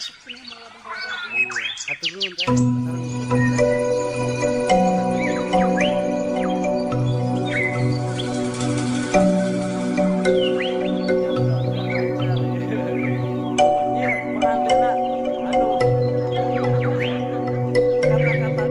besok sini mau ada Iya, hatur nuhun teh. Iya, pengantena anu kata-kata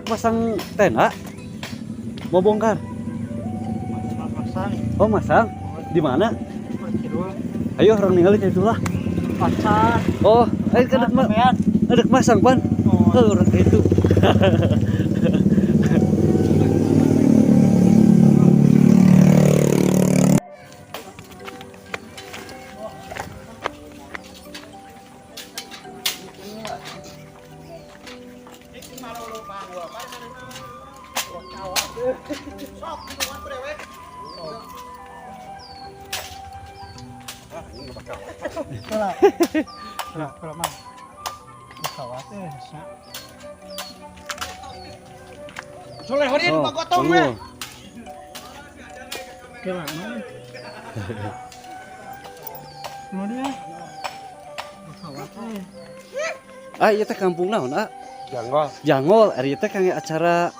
pasang tenda mau bongkar. Pasang Oh, masang di mana? kidul Ayo orang ningali kayak itulah. pacar Oh, ayo kedek kedek masang pan. Oh, orang kayak itu. kalau mah khawatir soleh hari ini gotong we kemana mau dia khawatir Ah, ieu teh kampung naon, ah? Janggol Jangol, ari teh kangge acara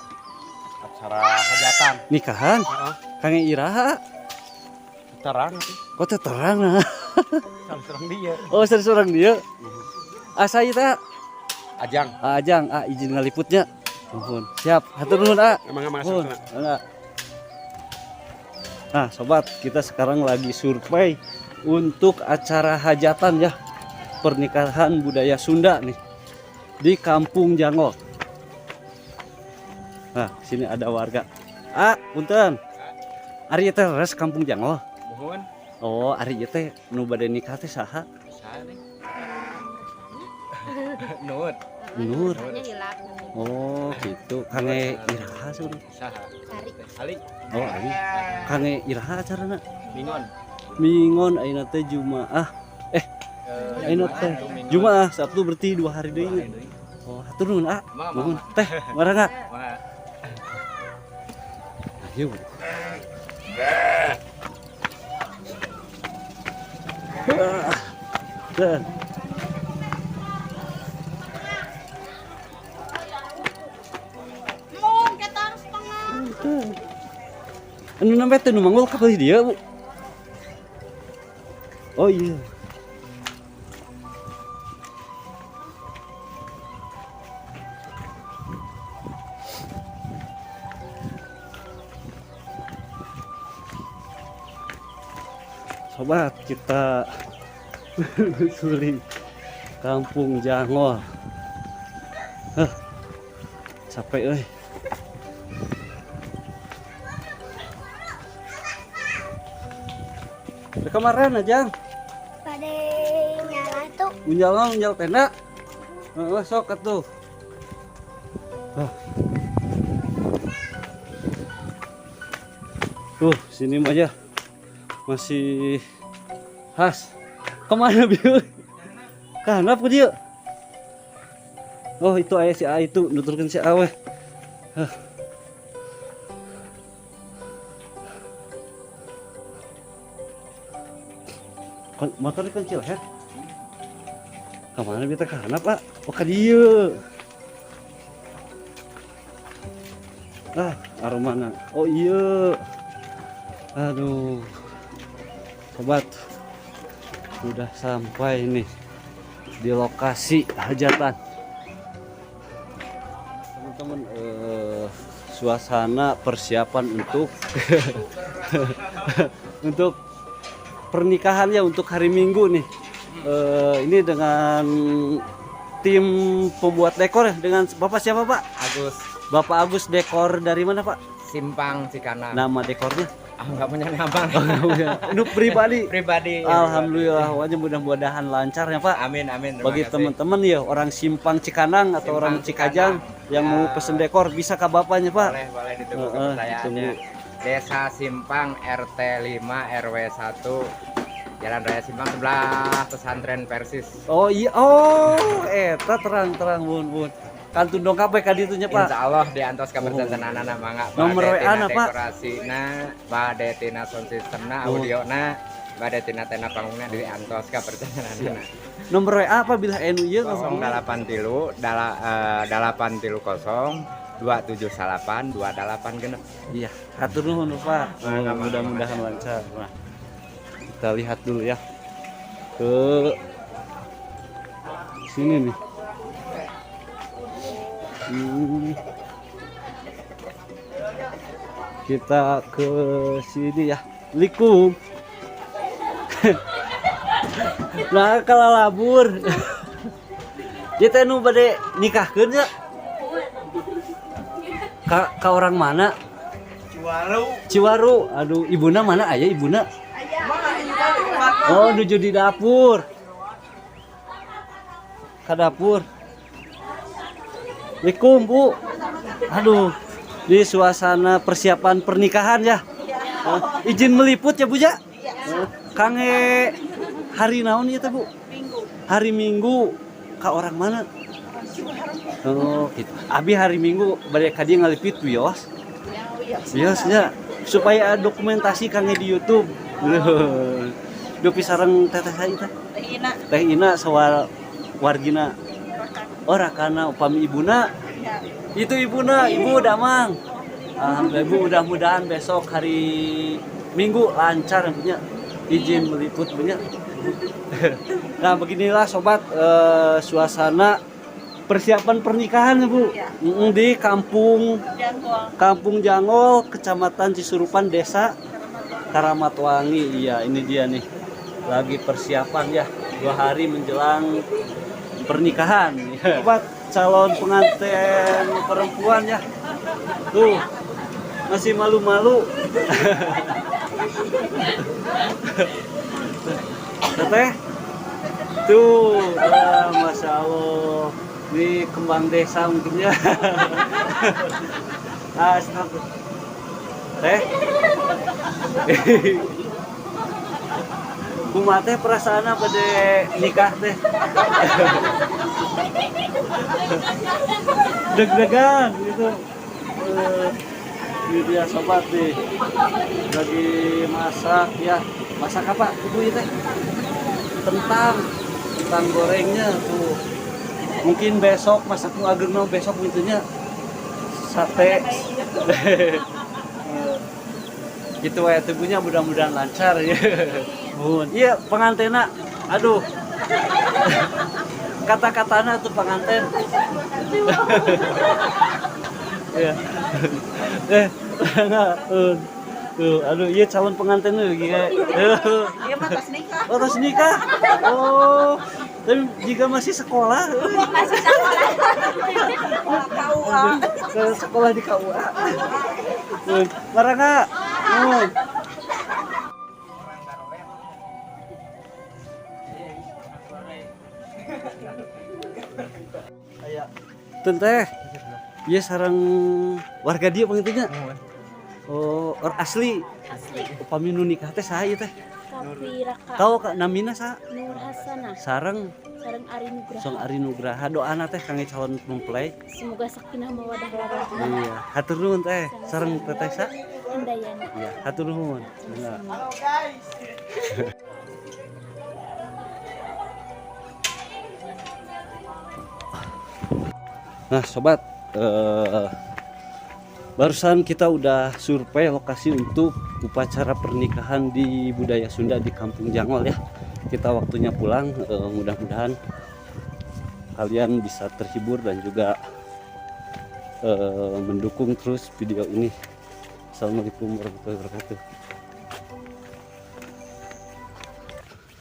hajatan nikahan. heeh Kangge iraha. terang Kok teh terang nah. serang dia Oh, seorang dia. Asa ieu teh ajang Ajang, izin ngaliputnya. Nuhun. Siap, hatur nuhun, emang Nuhun. Enggak. Nah, sobat, kita sekarang lagi survei untuk acara hajatan ya. Pernikahan budaya Sunda nih di Kampung Jangol. Nah, sini ada warga. Punten. Ari teh res Kampung Jangol. mohon Oh, ari teh nu bade nikah teh saha? Nur Nur. namanya hilap. Oh, gitu. Kangge iraha suri. saha Cari Ali Oh, ari. Kangge iraha acarana? Mingon Mingon ayeuna teh Jumaah. Ayeuna teh Jumaah, Sabtu berarti 2 hari deui. Oh, hatur nuhun, Nuhun. Teh, marangga. Ayo. Dan mung kita harus tengah. anu namanya teh nu manggul ka dia, Bu. Oh iya. Sobat, kita menelusuri Kampung Jangol. Capek euy. Di kemarin aja, Pada nyala tuh. unjal tenda. Sok atuh. Sini mah aja masih khas. Kemana bieu? Kana apa dia? Oh, itu ayah si A itu nuturkeun si Aweh. Motor kan cilhead. Kemana beta kana, Pak? Oh, ka dieu. Aromana. Oh iya. Aduh. Sobat. Sudah sampai nih di lokasi hajatan. Teman-teman, suasana persiapan untuk untuk pernikahan ya, untuk hari Minggu nih. Ini dengan tim pembuat dekor ya, dengan Bapak siapa, Pak? Agus Bapak Agus, dekor dari mana, Pak? Simpang Cikana Nama dekornya? nggak punya nama Ini pribadi. pribadi Alhamdulillah, wajah mudah-mudahan lancar ya, Pak. amin amin Bagi teman-teman ya, orang Simpang Cikanang atau orang Cikajang yang mau pesen dekor, bisa ke bapaknya, Pak. boleh ditunggu ditunggu. kepercayaannya Desa Simpang RT 5 RW 1 Jalan Raya Simpang sebelah pesantren Persis. Oh iya, oh eta terang-terang bun. Kantun dongkap ka ditu nya Pak. Insya Allah diantos ka perjantanana mangga. Nomor WA na, Pak? Dekorasina, bade tina sound systemna, audiona, bade tina tenda panggungna diantos ka perjantanana. Nomor WA apa bila enu ieu 083 830 278 28 genep. Iya, hatur nuhun Pak. Mudah-mudahan lancar. Nah, kita lihat dulu ya. Ke sini nih. Kita ke sini ya. Assalamualaikum. Nah, kalau labur. Dia teh nu bade nikahkeun ya. Ka orang mana? Ciwaru. Aduh, ibuna mana aya ibuna? Oh, nuju di dapur. Ka dapur. Assalamualaikum Bu. Aduh, di suasana persiapan pernikahan ya. Izin meliput ya Bu ya. Kange hari naon ieu teh Bu? Hari Minggu. Ka orang mana? Oh, gitu. Abi hari Minggu bade ka dieu ngalipit wios. Wiosnya supaya dokumentasi kange di YouTube. Dupi sareng teteh saya teh. Teh Ina soal wargina. Ora kana upami ibuna. Itu ibuna, Ibu Damang. Alhamdulillah Ibu, mudah-mudahan besok hari Minggu lancar punya izin meliput punya. Nah, beginilah sobat suasana persiapan pernikahan ya Bu. Di Kampung Jangol, Kecamatan Cisurupan, Desa Karamatwangi. Iya, ini dia nih. Lagi persiapan ya, 2 hari menjelang pernikahan. Sobat calon pengantin perempuan ya. Tuh, masih malu-malu. Teteh. Tuh, Masya Allah. Ini kembang desa mungkin ya. Astagfirullah. Teh. Kumaha teh perasaana pada nikah teh? Deg-degan gitu. Ini dia sobat nih. Lagi masak ya. Masak apa? Ibu ya teh? Kentang gorengnya tuh. Mungkin besok masak nu ageuna besok intinya sate. Gitu ya tubuhnya mudah-mudahan lancar ya. Bun. Iya pengantenna. Aduh. Kata-katana tuh penganten. Ya. Tuh, aduh, iya calon pengantin lagi kayak. Iya mah tos nikah. Oh, tos nikah. Oh, tapi jika masih sekolah. Masih sekolah. KUA. Ke sekolah di KUA. Marah nggak? Tenteh, iya sarang warga dia pengitunya. Oh, orang asli. Upami nu nikah teh saha ieu teh? Kapiraka. Tahu Kak namina saha? Nur Hasanah. Sareng Sareng Ari Nugraha. Song Ari Nugraha. Doana teh kangge calon mempelai. Semoga sakinah mawaddah warahmah. Iya, hatur nuhun teh. Sareng teteh sa. Handayani. Iya, hatur nuhun. Nah. Nah, sobat, barusan kita udah survei lokasi untuk upacara pernikahan di budaya Sunda di Kampung Jangol ya. Kita waktunya pulang, mudah-mudahan kalian bisa terhibur dan juga mendukung terus video ini. Assalamualaikum warahmatullahi wabarakatuh.